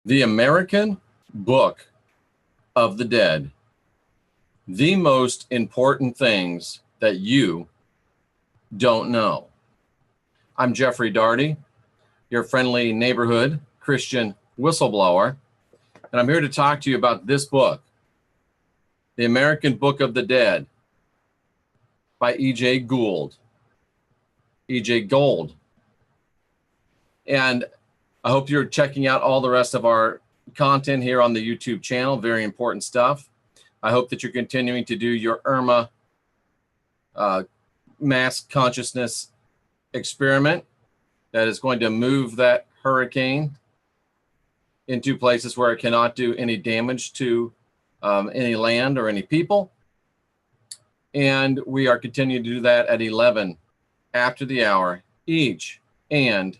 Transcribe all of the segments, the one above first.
The American Book of the Dead. The most important things that you don't know. I'm Jeffrey Daugherty, your friendly neighborhood Christian whistleblower, and I'm here to talk to you about this book, The American Book of the Dead by E.J. Gould. E.J. Gould. And I hope you're checking out all the rest of our content here on the YouTube channel. Very important stuff. I hope that you're continuing to do your Irma mass consciousness experiment that is going to move that hurricane into places where it cannot do any damage to any land or any people. And we are continuing to do that at 11 after the hour each and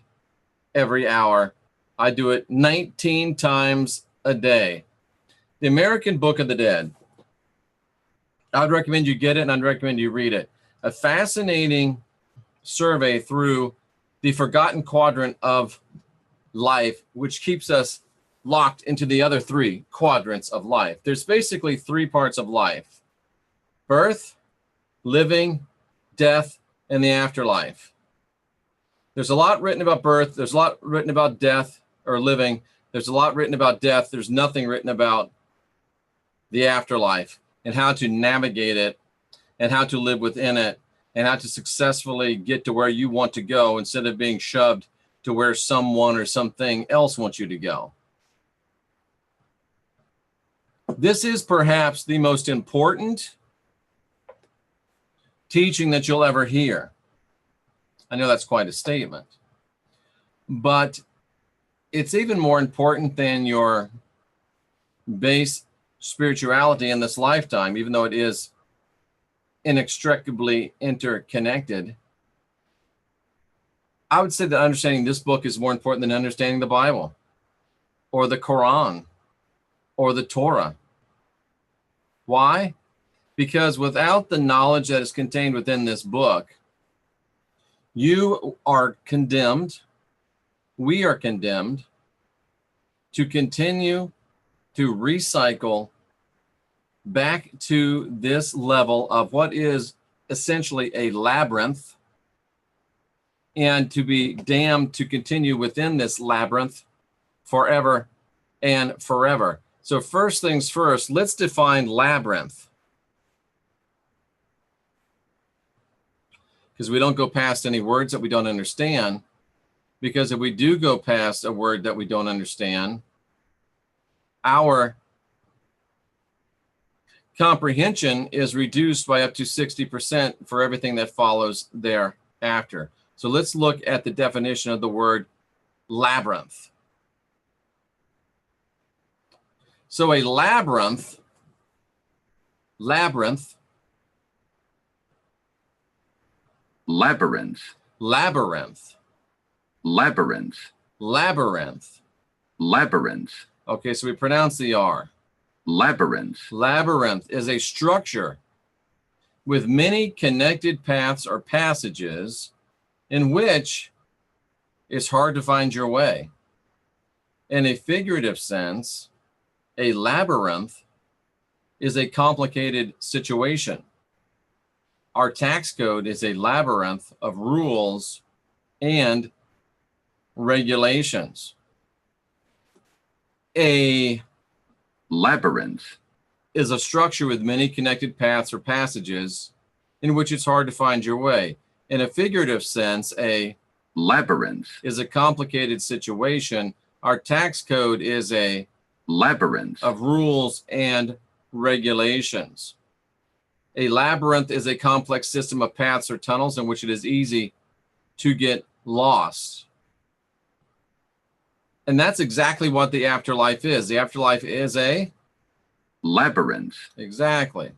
every hour. I do it 19 times a day. The American Book of the Dead. I would recommend you get it, and I'd recommend you read it. A fascinating survey through the forgotten quadrant of life, which keeps us locked into the other three quadrants of life. There's basically three parts of life: birth, living, death, and the afterlife. There's a lot written about birth. There's a lot written about death or living. There's a lot written about death. There's nothing written about the afterlife and how to navigate it and how to live within it and how to successfully get to where you want to go instead of being shoved to where someone or something else wants you to go. This is perhaps the most important teaching that you'll ever hear. I know that's quite a statement, but it's even more important than your base spirituality in this lifetime, even though it is inextricably interconnected. I would say that understanding this book is more important than understanding the Bible or the Quran or the Torah. Why? Because without the knowledge that is contained within this book, you are condemned, we are condemned to continue to recycle back to this level of what is essentially a labyrinth, and to be damned to continue within this labyrinth forever and forever. So first things first, let's define labyrinth, because we don't go past any words that we don't understand. Because if we do go past a word that we don't understand, our comprehension is reduced by up to 60% for everything that follows thereafter. So let's look at the definition of the word labyrinth. So a labyrinth, Labyrinth. labyrinth, Labyrinth. labyrinth. Labyrinth. Okay, so we pronounce the R. Labyrinth. Labyrinth is a structure with many connected paths or passages in which it's hard to find your way. In a figurative sense, a labyrinth is a complicated situation. Our tax code is a labyrinth of rules and regulations. A Labyrinth. is a structure with many connected paths or passages in which it's hard to find your way. In a figurative sense, a Labyrinth. is a complicated situation. Our tax code is a Labyrinth. of rules and regulations. A labyrinth is a complex system of paths or tunnels in which it is easy to get lost. And that's exactly what the afterlife is. The afterlife is a Labyrinth. exactly.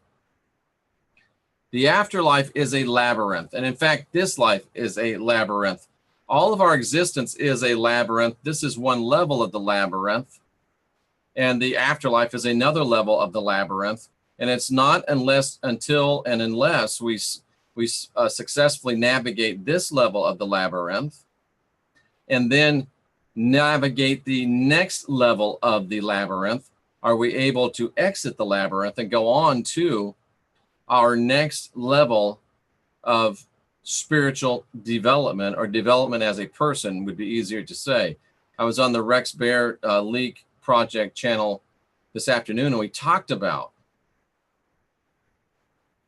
The afterlife is a labyrinth. And in fact, this life is a labyrinth. All of our existence is a labyrinth. This is one level of the labyrinth. And the afterlife is another level of the labyrinth. And it's not unless we successfully navigate this level of the labyrinth, and then navigate the next level of the labyrinth? Are we able to exit the labyrinth and go on to our next level of spiritual development, or development as a person would be easier to say. I was on the Rex Bear Leak Project channel this afternoon, and we talked about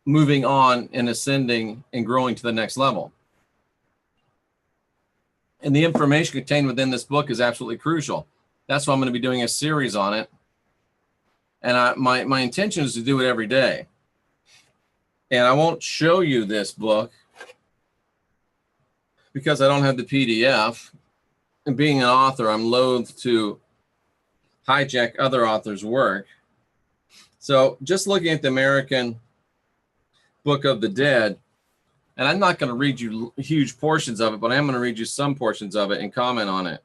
moving on and ascending and growing to the next level. And the information contained within this book is absolutely crucial. That's why I'm going to be doing a series on it. And my intention is to do it every day. And I won't show you this book because I don't have the PDF. And being an author, I'm loath to hijack other authors' work. So just looking at the American Book of the Dead, and I'm not going to read you huge portions of it, but I am going to read you some portions of it and comment on it.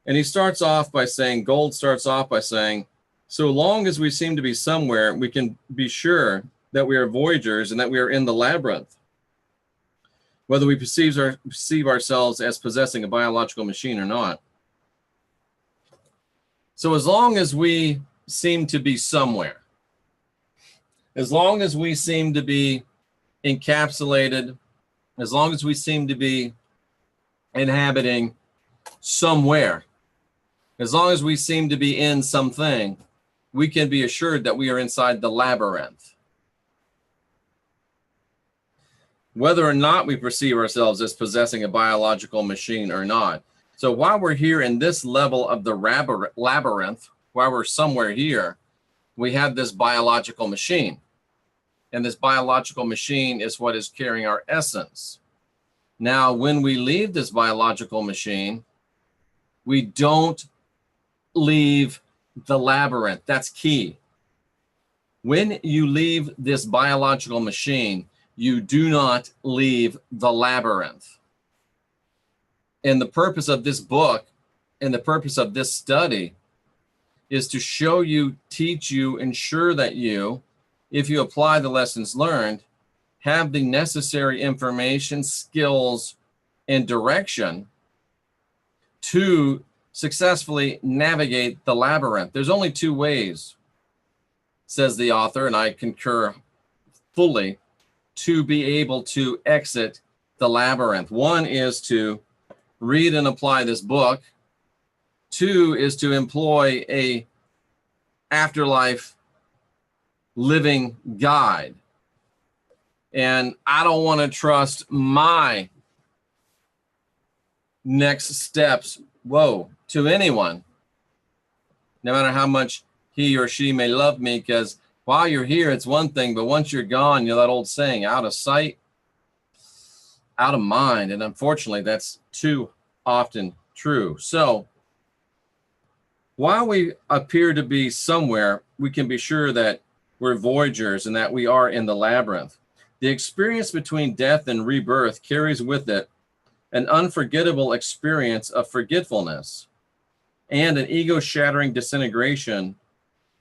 And he starts off by saying, Gold starts off by saying, so long as we seem to be somewhere, we can be sure that we are voyagers and that we are in the labyrinth, whether we perceive ourselves as possessing a biological machine or not. So as long as we seem to be somewhere, as long as we seem to be encapsulated, as long as we seem to be inhabiting somewhere, as long as we seem to be in something, we can be assured that we are inside the labyrinth. Whether or not we perceive ourselves as possessing a biological machine or not. So while we're here in this level of the labyrinth, while we're somewhere here, we have this biological machine. And this biological machine is what is carrying our essence. Now, when we leave this biological machine, we don't leave the labyrinth. That's key. When you leave this biological machine, you do not leave the labyrinth. And the purpose of this book and the purpose of this study is to show you, teach you, ensure that you, if you apply the lessons learned, have the necessary information, skills, and direction to successfully navigate the labyrinth. There's only two ways, says the author, and I concur fully, to be able to exit the labyrinth. One is to read and apply this book. Two is to employ a afterlife living guide. And I don't want to trust my next steps, to anyone, no matter how much he or she may love me, because while you're here, it's one thing, but once you're gone, you know that old saying, out of sight, out of mind. And unfortunately, that's too often true. So while we appear to be somewhere, we can be sure that we're voyagers and that we are in the labyrinth. The experience between death and rebirth carries with it an unforgettable experience of forgetfulness and an ego-shattering disintegration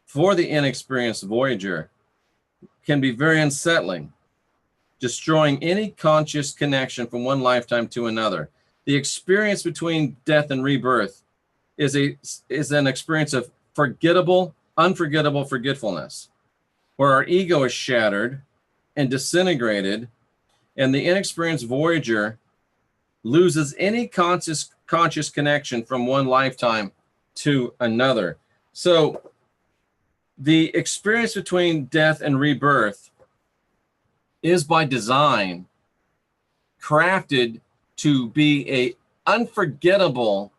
for the inexperienced voyager. Can be very unsettling, destroying any conscious connection from one lifetime to another. The experience between death and rebirth is an experience of unforgettable forgetfulness, where our ego is shattered and disintegrated, and the inexperienced voyager loses any conscious connection from one lifetime to another. So the experience between death and rebirth is by design crafted to be an unforgettable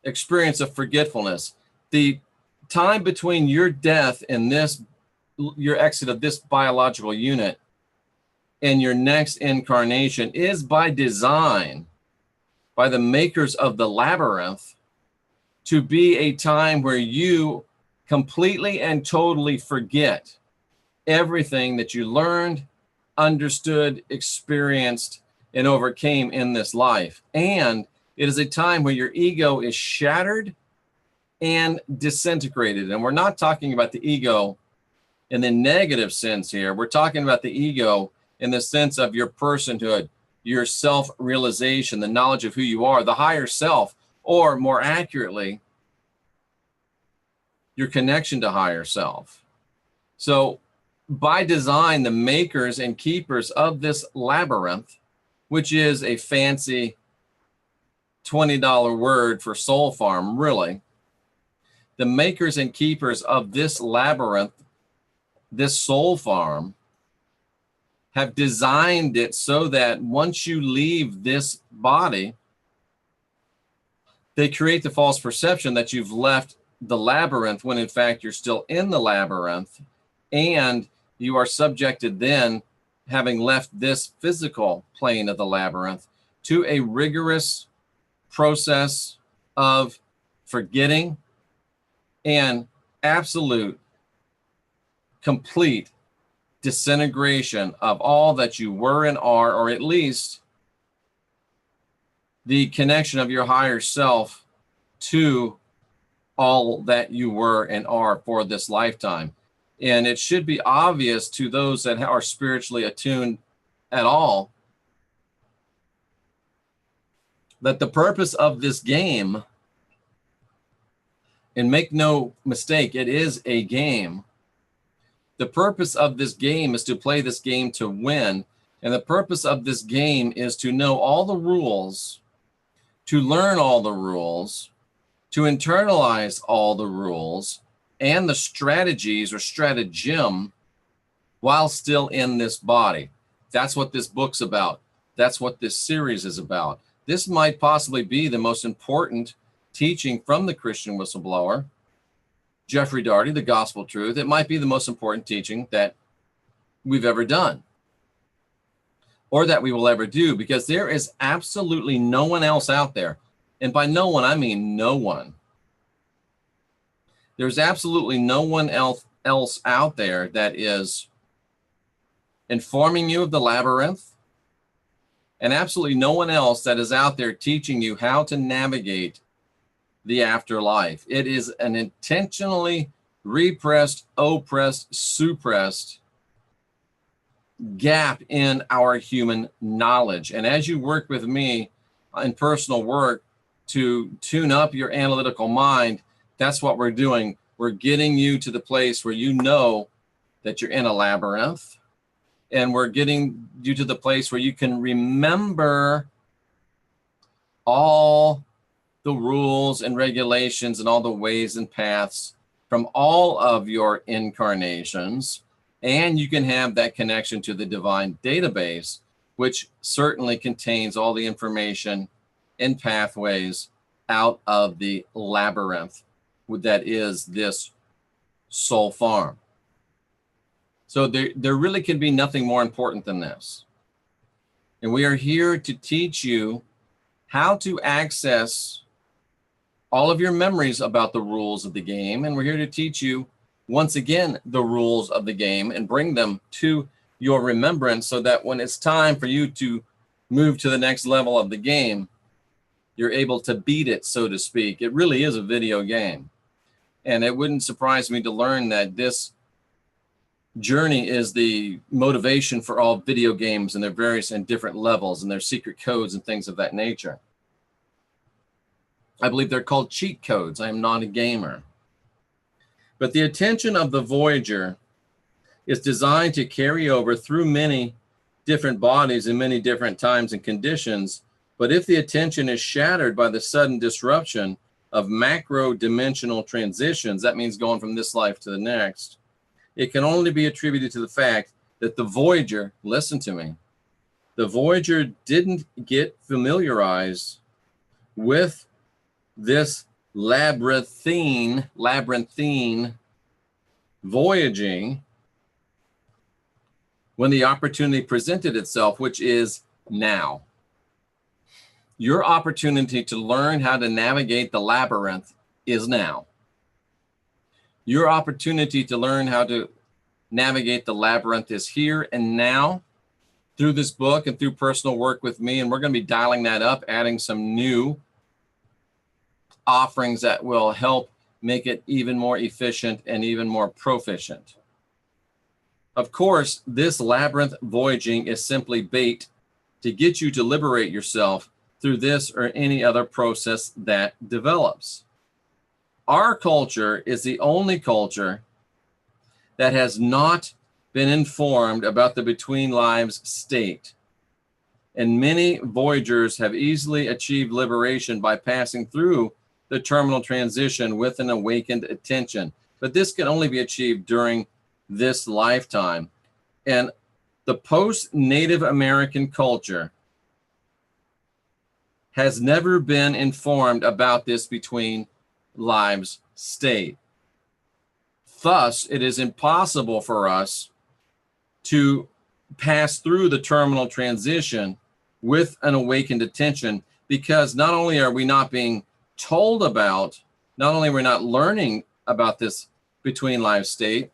experience of forgetfulness. The time between your death and your exit of this biological unit and your next incarnation is by design, by the makers of the labyrinth, to be a time where you completely and totally forget everything that you learned, understood, experienced, and overcame in this life. And it is a time where your ego is shattered and disintegrated. And we're not talking about the ego in the negative sense here. We're talking about the ego in the sense of your personhood, your self-realization, the knowledge of who you are, the higher self, or more accurately, your connection to higher self. So by design, the makers and keepers of this labyrinth, which is a fancy $20 word for soul farm, really, the makers and keepers of this labyrinth, this soul farm, have designed it so that once you leave this body, they create the false perception that you've left the labyrinth when in fact you're still in the labyrinth, and you are subjected then, having left this physical plane of the labyrinth, to a rigorous process of forgetting and absolute, complete disintegration of all that you were and are, or at least the connection of your higher self to all that you were and are for this lifetime. And it should be obvious to those that are spiritually attuned at all that the purpose of this game, and make no mistake, it is a game. The purpose of this game is to play this game to win. And the purpose of this game is to know all the rules, to learn all the rules, to internalize all the rules and the strategies or stratagem while still in this body. That's what this book's about. That's what this series is about. This might possibly be the most important teaching from the Christian whistleblower, Jeffrey Daugherty, the gospel truth. It might be the most important teaching that we've ever done, or that we will ever do, because there is absolutely no one else out there. And by no one, I mean no one. There's absolutely no one else out there that is informing you of the labyrinth, and absolutely no one else that is out there teaching you how to navigate the afterlife. It is an intentionally repressed, oppressed, suppressed gap in our human knowledge. And as you work with me in personal work to tune up your analytical mind, that's what we're doing. We're getting you to the place where you know that you're in a labyrinth, and we're getting you to the place where you can remember all the rules and regulations and all the ways and paths from all of your incarnations. And you can have that connection to the divine database, which certainly contains all the information and pathways out of the labyrinth that is this soul farm. So there really can be nothing more important than this. And we are here to teach you how to access all of your memories about the rules of the game. And we're here to teach you, once again, the rules of the game and bring them to your remembrance so that when it's time for you to move to the next level of the game, you're able to beat it, so to speak. It really is a video game. And it wouldn't surprise me to learn that this journey is the motivation for all video games and their various and different levels and their secret codes and things of that nature. I believe they're called cheat codes. I am not a gamer. But the attention of the Voyager is designed to carry over through many different bodies in many different times and conditions. But if the attention is shattered by the sudden disruption of macro-dimensional transitions, that means going from this life to the next, it can only be attributed to the fact that the Voyager, listen to me, the Voyager didn't get familiarized with this labyrinthine voyaging when the opportunity presented itself, which is now. Your opportunity to learn how to navigate the labyrinth is now. Your opportunity to learn how to navigate the labyrinth is here and now through this book and through personal work with me. And we're going to be dialing that up, adding some new offerings that will help make it even more efficient and even more proficient. Of course, this labyrinth voyaging is simply bait to get you to liberate yourself through this or any other process that develops. Our culture is the only culture that has not been informed about the between lives state. And many voyagers have easily achieved liberation by passing through the terminal transition with an awakened attention. But this can only be achieved during this lifetime. And the post-Native American culture has never been informed about this between lives state. Thus, it is impossible for us to pass through the terminal transition with an awakened attention, because not only are we not being told about, not only are we not learning about this between lives state,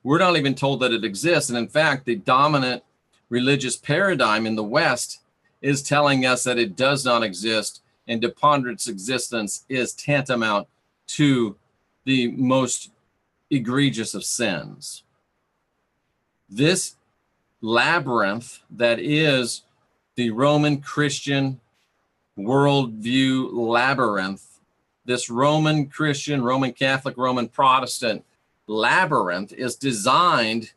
we're not even told that it exists. And in fact, the dominant religious paradigm in the West is telling us that it does not exist, and to ponder its existence is tantamount to the most egregious of sins. This labyrinth that is the Roman Christian worldview labyrinth, this Roman Christian, Roman Catholic, Roman Protestant labyrinth is designed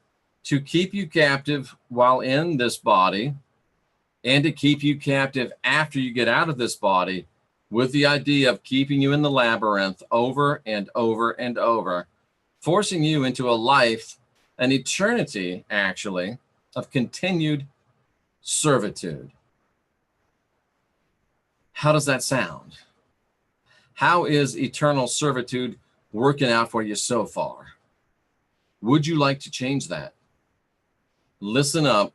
to keep you captive while in this body and to keep you captive after you get out of this body, with the idea of keeping you in the labyrinth over and over and over, forcing you into a life, an eternity actually, of continued servitude. How does that sound? How is eternal servitude working out for you so far? Would you like to change that? Listen up,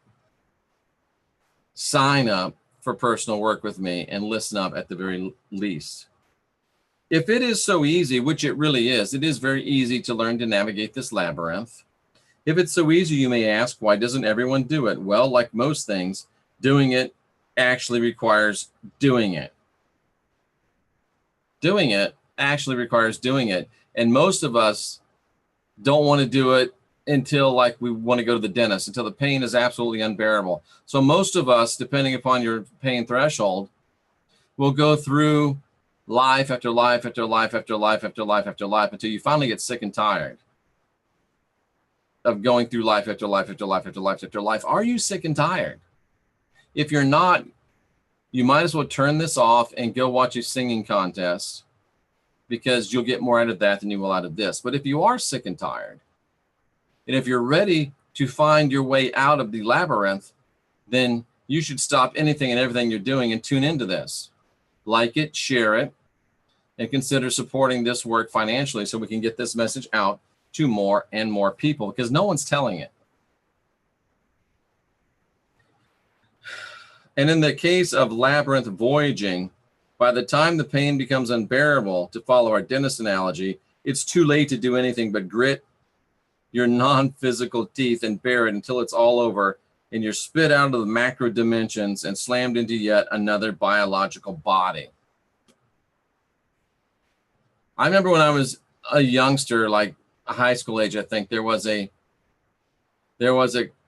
sign up for personal work with me, and listen up at the very least. If it is so easy, which it really is, it is very easy to learn to navigate this labyrinth. If it's so easy, you may ask, why doesn't everyone do it? Well, like most things, doing it actually requires doing it. Doing it actually requires doing it. And most of us don't want to do it until like we want to go to the dentist, until the pain is absolutely unbearable. So most of us, depending upon your pain threshold, will go through life after life after life after life after life after life until you finally get sick and tired of going through life after life after life after life after life. Are you sick and tired? If you're not, you might as well turn this off and go watch a singing contest, because you'll get more out of that than you will out of this. But if you are sick and tired, and if you're ready to find your way out of the labyrinth, then you should stop anything and everything you're doing and tune into this. Like it, share it, and consider supporting this work financially so we can get this message out to more and more people, because no one's telling it. And in the case of labyrinth voyaging, by the time the pain becomes unbearable, to follow our dentist analogy, it's too late to do anything but grit your non-physical teeth and bear it until it's all over and you're spit out of the macro dimensions and slammed into yet another biological body. I remember when I was a youngster, like a high school age, I think there was a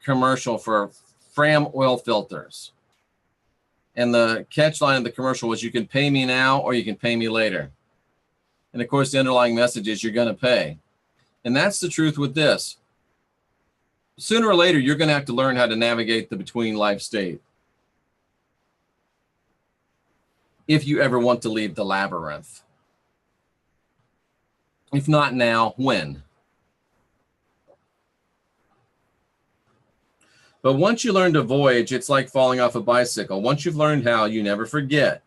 commercial for Fram oil filters. And the catch line of the commercial was, you can pay me now or you can pay me later. And of course, the underlying message is you're going to pay. And that's the truth with this. Sooner or later, you're going to have to learn how to navigate the between life state, if you ever want to leave the labyrinth. If not now, when? But once you learn to voyage, it's like falling off a bicycle. Once you've learned how, you never forget.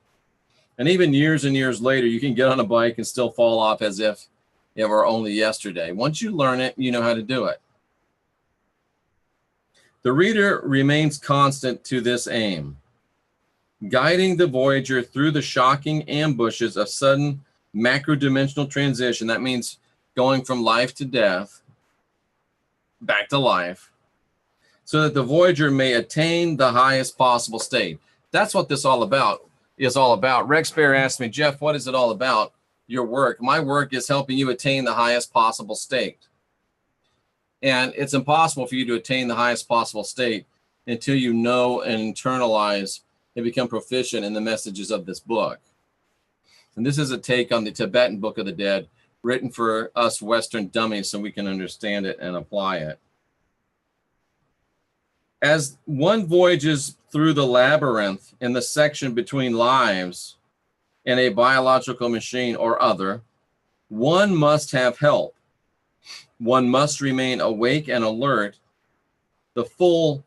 And even years and years later, you can get on a bike and still fall off as if it were only yesterday. Once you learn it, you know how to do it. The reader remains constant to this aim, guiding the voyager through the shocking ambushes of sudden macro-dimensional transition. That means going from life to death, back to life, so that the voyager may attain the highest possible state. That's what this is all about. Rex Bear asked me, Jeff, what is it all about, your work? My work is helping you attain the highest possible state. And it's impossible for you to attain the highest possible state until you know and internalize and become proficient in the messages of this book. And this is a take on the Tibetan Book of the Dead, written for us Western dummies so we can understand it and apply it. As one voyages through the labyrinth in the section between lives in a biological machine or other, one must have help. One must remain awake and alert, the full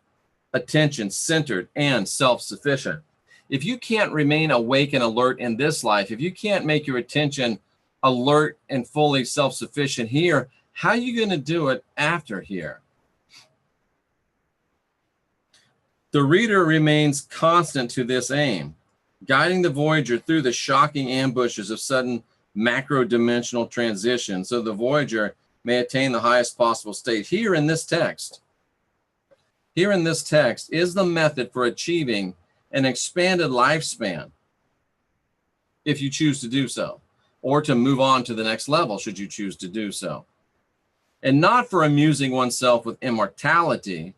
attention centered and self-sufficient. If you can't remain awake and alert in this life, if you can't make your attention alert and fully self-sufficient here, how are you going to do it after here? The reader remains constant to this aim, guiding the voyager through the shocking ambushes of sudden macro-dimensional transition so the voyager may attain the highest possible state. Here in this text is the method for achieving an expanded lifespan, if you choose to do so, or to move on to the next level, should you choose to do so. And not for amusing oneself with immortality,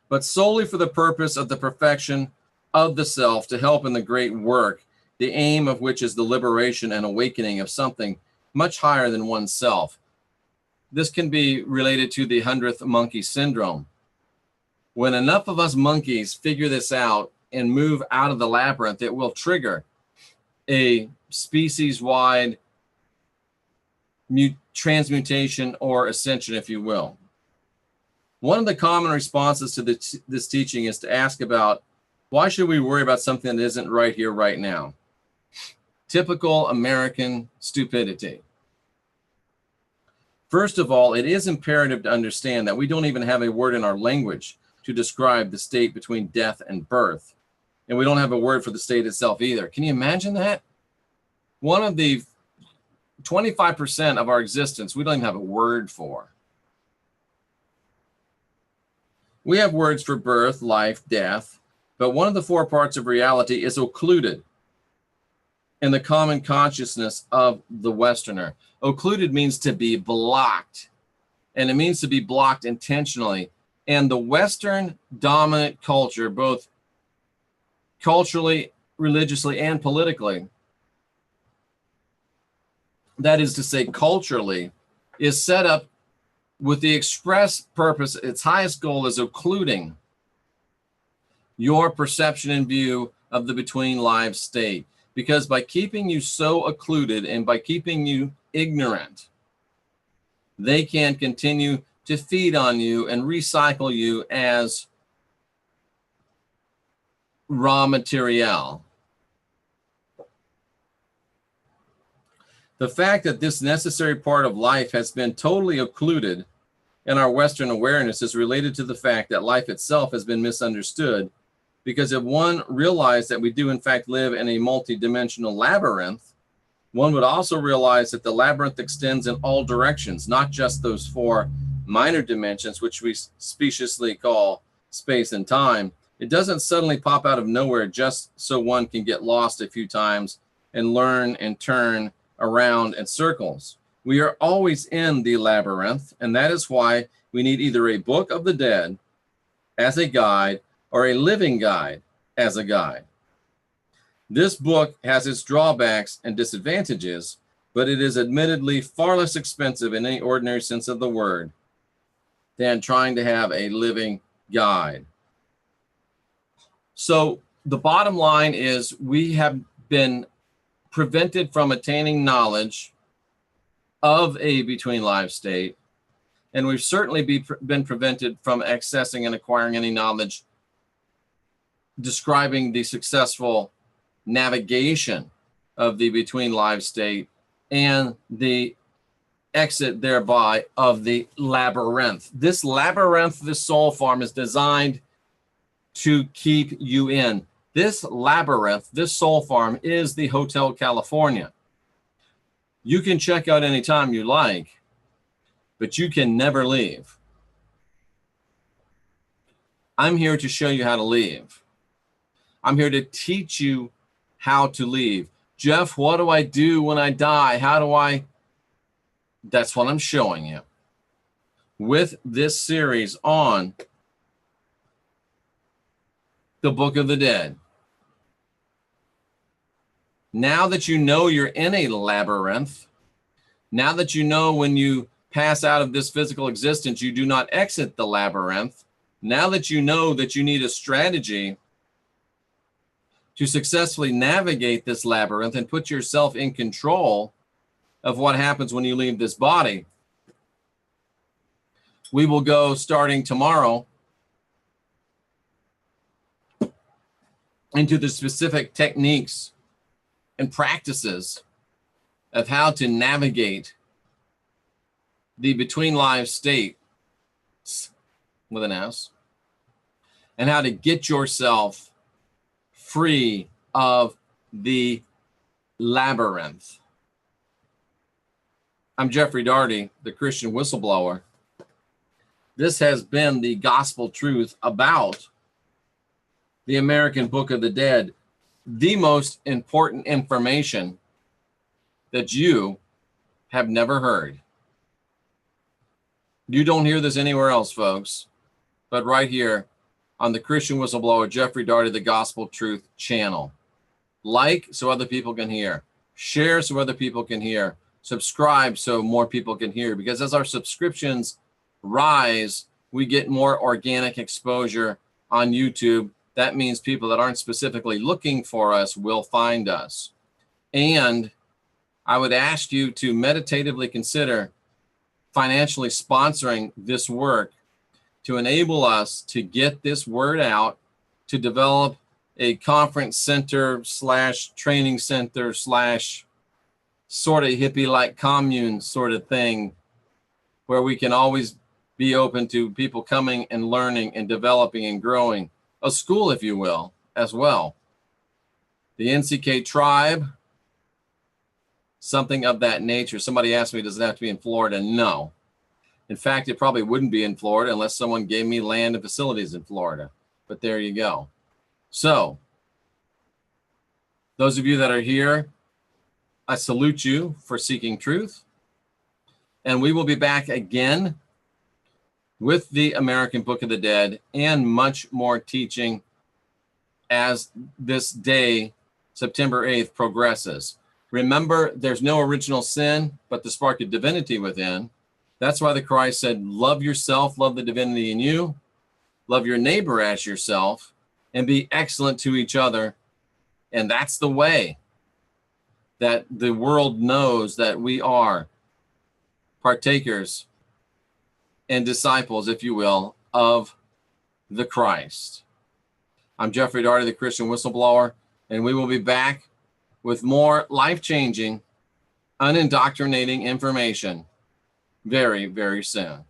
but solely for the purpose of the perfection of the self to help in the great work, the aim of which is the liberation and awakening of something much higher than oneself. This can be related to the 100th monkey syndrome. When enough of us monkeys figure this out and move out of the labyrinth, it will trigger a species-wide transmutation or ascension, if you will. One of the common responses to this teaching is to ask about, why should we worry about something that isn't right here, right now? Typical American stupidity. First of all, it is imperative to understand that we don't even have a word in our language to describe the state between death and birth. And we don't have a word for the state itself either. Can you imagine that? One of the 25% of our existence, we don't even have a word for. We have words for birth, life, death, but one of the four parts of reality is occluded in the common consciousness of the Westerner. Occluded means to be blocked, and it means to be blocked intentionally. And the Western dominant culture, both culturally, religiously, and politically, that is to say culturally, is set up with the express purpose, its highest goal is occluding your perception and view of the between lives state. Because by keeping you so occluded and by keeping you ignorant, they can continue to feed on you and recycle you as raw material. The fact that this necessary part of life has been totally occluded in our Western awareness is related to the fact that life itself has been misunderstood, because if one realized that we do in fact live in a multidimensional labyrinth, one would also realize that the labyrinth extends in all directions, not just those four minor dimensions, which we speciously call space and time. It doesn't suddenly pop out of nowhere just so one can get lost a few times and learn and turn around in circles. We are always in the labyrinth, and that is why we need either a book of the dead as a guide or a living guide as a guide. This book has its drawbacks and disadvantages, but it is admittedly far less expensive in any ordinary sense of the word than trying to have a living guide. So the bottom line is we have been prevented from attaining knowledge of a between lives state, and we've certainly been prevented from accessing and acquiring any knowledge describing the successful navigation of the between lives state and the exit thereby of the labyrinth. This labyrinth, this soul farm, is designed to keep you in. This labyrinth, this soul farm, is the Hotel California. You can check out anytime you like, but you can never leave. I'm here to show you how to leave. I'm here to teach you how to leave. Jeff, what do I do when I die? How do I? That's what I'm showing you with this series on the Book of the Dead. Now that you know you're in a labyrinth, now that you know when you pass out of this physical existence, you do not exit the labyrinth, now that you know that you need a strategy to successfully navigate this labyrinth and put yourself in control of what happens when you leave this body, we will go starting tomorrow into the specific techniques and practices of how to navigate the between lives state with an S, and how to get yourself free of the labyrinth. I'm Jeffrey Daugherty, the Christian Whistleblower. This has been the gospel truth about the American Book of the Dead, the most important information that you have never heard. You don't hear this anywhere else, folks, but right here on the Christian Whistleblower, Jeffrey Daugherty, the Gospel Truth channel. Like so other people can hear. Share so other people can hear. Subscribe so more people can hear. Because as our subscriptions rise, we get more organic exposure on YouTube. That means people that aren't specifically looking for us will find us. And I would ask you to meditatively consider financially sponsoring this work to enable us to get this word out, to develop a conference center / training center / sort of hippie-like commune sort of thing, where we can always be open to people coming and learning and developing and growing. A school, if you will, as well. The NCK tribe, something of that nature. Somebody asked me, does it have to be in Florida? No. In fact, it probably wouldn't be in Florida unless someone gave me land and facilities in Florida. But there you go. So, those of you that are here, I salute you for seeking truth. And we will be back again with the American Book of the Dead and much more teaching as this day, September 8th, progresses. Remember, there's no original sin, but the spark of divinity within. That's why the Christ said, love yourself, love the divinity in you, love your neighbor as yourself, and be excellent to each other. And that's the way that the world knows that we are partakers and disciples, if you will, of the Christ. I'm Jeffrey Daugherty, the Christian Whistleblower, and we will be back with more life-changing, unindoctrinating information very, very soon.